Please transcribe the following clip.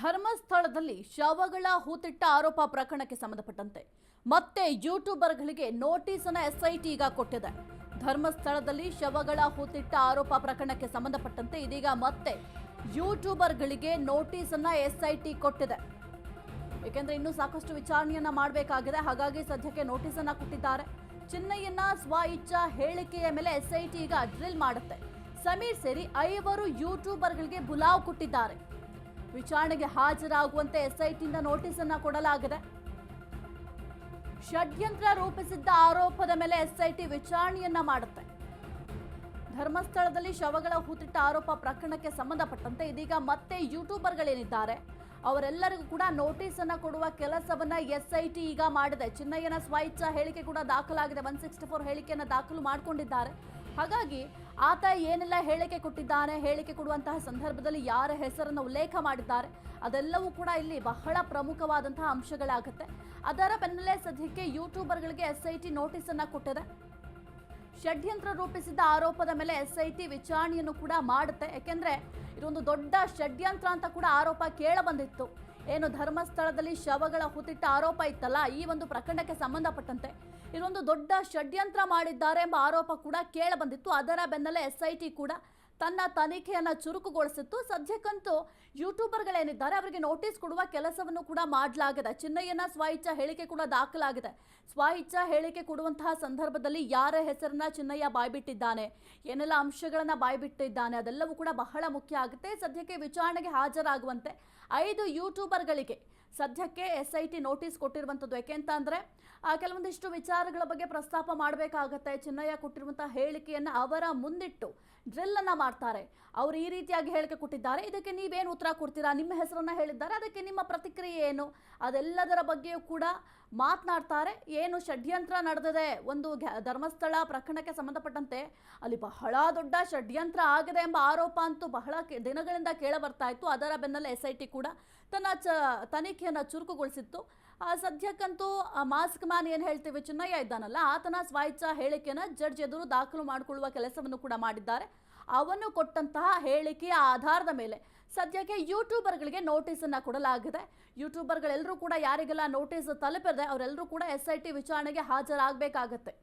ಧರ್ಮಸ್ಥಳದಲ್ಲಿ ಶವಗಳ ಹೂತಿಟ್ಟ ಆರೋಪ ಪ್ರಕರಣಕ್ಕೆ ಸಂಬಂಧಪಟ್ಟಂತೆ ಮತ್ತೆ ಯೂಟ್ಯೂಬರ್ಗಳಿಗೆ ನೋಟಿಸ್ ಅನ್ನು ಎಸ್ಐಟಿ ಈಗ ಕೊಟ್ಟಿದೆ. ಧರ್ಮಸ್ಥಳದಲ್ಲಿ ಶವಗಳ ಹೂತಿಟ್ಟ ಆರೋಪ ಪ್ರಕರಣಕ್ಕೆ ಸಂಬಂಧಪಟ್ಟಂತೆ ಇದೀಗ ಮತ್ತೆ ಯೂಟ್ಯೂಬರ್ಗಳಿಗೆ ನೋಟಿಸ್ ಅನ್ನು ಎಸ್ಐಟಿ ಕೊಟ್ಟಿದೆ. ಏಕೆಂದ್ರೆ ಇನ್ನೂ ಸಾಕಷ್ಟು ವಿಚಾರಣೆಯನ್ನ ಮಾಡಬೇಕಾಗಿದೆ. ಹಾಗಾಗಿ ಸದ್ಯಕ್ಕೆ ನೋಟಿಸ್ ಅನ್ನು ಕೊಟ್ಟಿದ್ದಾರೆ. ಚಿನ್ನಯ್ಯನ ಸ್ವ ಇಚ್ಛಾ ಹೇಳಿಕೆಯ ಮೇಲೆ ಎಸ್ಐಟಿ ಈಗ ಡ್ರಿಲ್ ಮಾಡುತ್ತೆ. ಸಮೀರ್ ಸೇರಿ 5 ಯೂಟ್ಯೂಬರ್ಗಳಿಗೆ ಬುಲಾವ್ ಕೊಟ್ಟಿದ್ದಾರೆ. ವಿಚಾರಣೆಗೆ ಹಾಜರಾಗುವಂತೆ ಎಸ್ಐಟಿಯಿಂದ ನೋಟಿಸ್ ಅನ್ನ ಕೊಡಲಾಗಿದೆ. ಷಡ್ಯಂತ್ರ ರೂಪಿಸಿದ್ದ ಆರೋಪದ ಮೇಲೆ ಎಸ್ಐಟಿ ವಿಚಾರಣೆಯನ್ನ ಮಾಡುತ್ತೆ. ಧರ್ಮಸ್ಥಳದಲ್ಲಿ ಶವಗಳ ಹೂತಿಟ್ಟ ಆರೋಪ ಪ್ರಕರಣಕ್ಕೆ ಸಂಬಂಧಪಟ್ಟಂತೆ ಇದೀಗ ಮತ್ತೆ ಯೂಟ್ಯೂಬರ್ಗಳೇನಿದ್ದಾರೆ ಅವರೆಲ್ಲರಿಗೂ ಕೂಡ ನೋಟಿಸ್ ಅನ್ನ ಕೊಡುವ ಕೆಲಸವನ್ನ ಎಸ್ಐಟಿ ಈಗ ಮಾಡಿದೆ. ಚಿನ್ನಯ್ಯನ ಸ್ವಇಚ್ಛಾ ಹೇಳಿಕೆ ಕೂಡ ದಾಖಲಾಗಿದೆ. 164 ಹೇಳಿಕೆಯನ್ನ ದಾಖಲು ಮಾಡಿಕೊಂಡಿದ್ದಾರೆ. ಹಾಗಾಗಿ ಆತ ಏನೆಲ್ಲ ಹೇಳಿಕೆ ಕೊಟ್ಟಿದ್ದಾನೆ, ಹೇಳಿಕೆ ಕೊಡುವಂತಹ ಸಂದರ್ಭದಲ್ಲಿ ಯಾರ ಹೆಸರನ್ನು ಉಲ್ಲೇಖ ಮಾಡಿದ್ದಾರೆ, ಅದೆಲ್ಲವೂ ಕೂಡ ಇಲ್ಲಿ ಬಹಳ ಪ್ರಮುಖವಾದಂತಹ ಅಂಶಗಳಾಗುತ್ತೆ. ಅದರ ಬೆನ್ನಲ್ಲೇ ಸದ್ಯಕ್ಕೆ ಯೂಟ್ಯೂಬರ್ಗಳಿಗೆ ಎಸ್ಐಟಿ ನೋಟಿಸ್ ಅನ್ನ ಕೊಟ್ಟಿದೆ. ಷಡ್ಯಂತ್ರ ರೂಪಿಸಿದ ಆರೋಪದ ಮೇಲೆ ಎಸ್ಐಟಿ ವಿಚಾರಣೆಯನ್ನು ಕೂಡ ಮಾಡುತ್ತೆ. ಯಾಕೆಂದ್ರೆ ಇದೊಂದು ದೊಡ್ಡ ಷಡ್ಯಂತ್ರ ಅಂತ ಕೂಡ ಆರೋಪ ಕೇಳ ಬಂದಿತ್ತು. ಏನು ಧರ್ಮಸ್ಥಳದಲ್ಲಿ ಶವಗಳ ಹೂತಿಟ್ಟ ಆರೋಪ ಇತ್ತಲ್ಲ, ಈ ಒಂದು ಪ್ರಕರಣಕ್ಕೆ ಸಂಬಂಧಪಟ್ಟಂತೆ ಇದೊಂದು ದೊಡ್ಡ ಷಡ್ಯಂತ್ರ ಮಾಡಿದ್ದಾರೆ ಎಂಬ ಆರೋಪ ಕೂಡ ಕೇಳ ಬಂದಿತ್ತು. ಅದರ ಬೆನ್ನಲ್ಲೇ ಎಸ್ಐಟಿ ಕೂಡ ತನ್ನ ತನಿಖೆಯನ್ನು ಚುರುಕುಗೊಳಿಸಿತ್ತು. ಸದ್ಯಕ್ಕಂತೂ ಯೂಟ್ಯೂಬರ್ಗಳೇನಿದ್ದಾರೆ ಅವರಿಗೆ ನೋಟಿಸ್ ಕೊಡುವ ಕೆಲಸವನ್ನು ಕೂಡ ಮಾಡಲಾಗಿದೆ. ಚಿನ್ನಯ್ಯನ ಸ್ವಇಚ್ಛಾ ಹೇಳಿಕೆ ಕೂಡ ದಾಖಲಾಗಿದೆ. ಸ್ವಇಚ್ಛಾ ಹೇಳಿಕೆ ಕೊಡುವಂತಹ ಸಂದರ್ಭದಲ್ಲಿ ಯಾರ ಹೆಸರನ್ನ ಚಿನ್ನಯ್ಯ ಬಾಯ್ಬಿಟ್ಟಿದ್ದಾನೆ, ಏನೆಲ್ಲ ಅಂಶಗಳನ್ನ ಬಾಯ್ಬಿಟ್ಟಿದ್ದಾನೆ, ಅದೆಲ್ಲವೂ ಕೂಡ ಬಹಳ ಮುಖ್ಯ ಆಗುತ್ತೆ. ಸದ್ಯಕ್ಕೆ ವಿಚಾರಣೆಗೆ ಹಾಜರಾಗುವಂತೆ 5 ಯೂಟ್ಯೂಬರ್ಗಳಿಗೆ ಸದ್ಯಕ್ಕೆ ಎಸ್ಐಟಿ ನೋಟಿಸ್ ಕೊಟ್ಟಿರುವಂಥದ್ದು. ಯಾಕೆಂತ ಅಂದರೆ ಕೆಲವೊಂದಿಷ್ಟು ವಿಚಾರಗಳ ಬಗ್ಗೆ ಪ್ರಸ್ತಾಪ ಮಾಡಬೇಕಾಗತ್ತೆ. ಚಿನ್ನಯ್ಯ ಕೊಟ್ಟಿರುವಂತಹ ಹೇಳಿಕೆಯನ್ನು ಅವರ ಮುಂದಿಟ್ಟು ಡ್ರಿಲ್ ಅನ್ನ ಮಾಡ್ತಾರೆ. ಅವರು ಈ ರೀತಿಯಾಗಿ ಹೇಳಿಕೆ ಕೊಟ್ಟಿದ್ದಾರೆ, ಇದಕ್ಕೆ ನೀವೇನು ಉತ್ತರ ಕೊಡ್ತೀರಾ, ನಿಮ್ಮ ಹೆಸರನ್ನ ಹೇಳಿದ್ದಾರೆ, ಅದಕ್ಕೆ ನಿಮ್ಮ ಪ್ರತಿಕ್ರಿಯೆ ಏನು, ಅದೆಲ್ಲದರ ಬಗ್ಗೆಯೂ ಕೂಡ ಮಾತನಾಡ್ತಾರೆ. ಏನು ಷಡ್ಯಂತ್ರ ನಡೆದಿದೆ ಒಂದು ಧರ್ಮಸ್ಥಳ ಪ್ರಕರಣಕ್ಕೆ ಸಂಬಂಧಪಟ್ಟಂತೆ ಅಲ್ಲಿ ಬಹಳ ದೊಡ್ಡ ಷಡ್ಯಂತ್ರ ಆಗಿದೆ ಎಂಬ ಆರೋಪ ಅಂತೂ ಬಹಳ ದಿನಗಳಿಂದ ಕೇಳ ಬರ್ತಾ ಇತ್ತು. ಅದರ ಬೆನ್ನಲ್ಲೇ ಎಸ್ಐಟಿ ಕೂಡ ತನ್ನ ತನಿಖೆಯನ್ನು ಚುರುಕುಗೊಳಿಸಿತ್ತು. ಸದ್ಯಕ್ಕಂತೂ ಮಾಸ್ಕ್ ಮ್ಯಾನ್ ಏನು ಹೇಳ್ತೀವಿ ಚಿನ್ನಯ್ಯ ಇದ್ದಾನಲ್ಲ, ಆತನ ಸ್ವಇಚ್ಛಾ ಹೇಳಿಕೆಯನ್ನು ಜಡ್ಜ್ ಎದುರು ದಾಖಲು ಮಾಡಿಕೊಳ್ಳುವ ಕೆಲಸವನ್ನು ಕೂಡ ಮಾಡಿದ್ದಾರೆ. ಅವನು ಕೊಟ್ಟಂತಹ ಹೇಳಿಕೆಯ ಆಧಾರದ ಮೇಲೆ ಸದ್ಯಕ್ಕೆ ಯೂಟ್ಯೂಬರ್ಗಳಿಗೆ ನೋಟಿಸ್ ಅನ್ನ ಕೊಡಲಾಗಿದೆ. ಯೂಟ್ಯೂಬರ್ಗಳೆಲ್ಲರೂ ಕೂಡ ಯಾರಿಗೆಲ್ಲ ನೋಟಿಸ್ ತಲುಪಿದೆ ಅವರೆಲ್ಲರೂ ಕೂಡ ಎಸ್ಐಟಿ ವಿಚಾರಣೆಗೆ ಹಾಜರಾಗಬೇಕಾಗತ್ತೆ.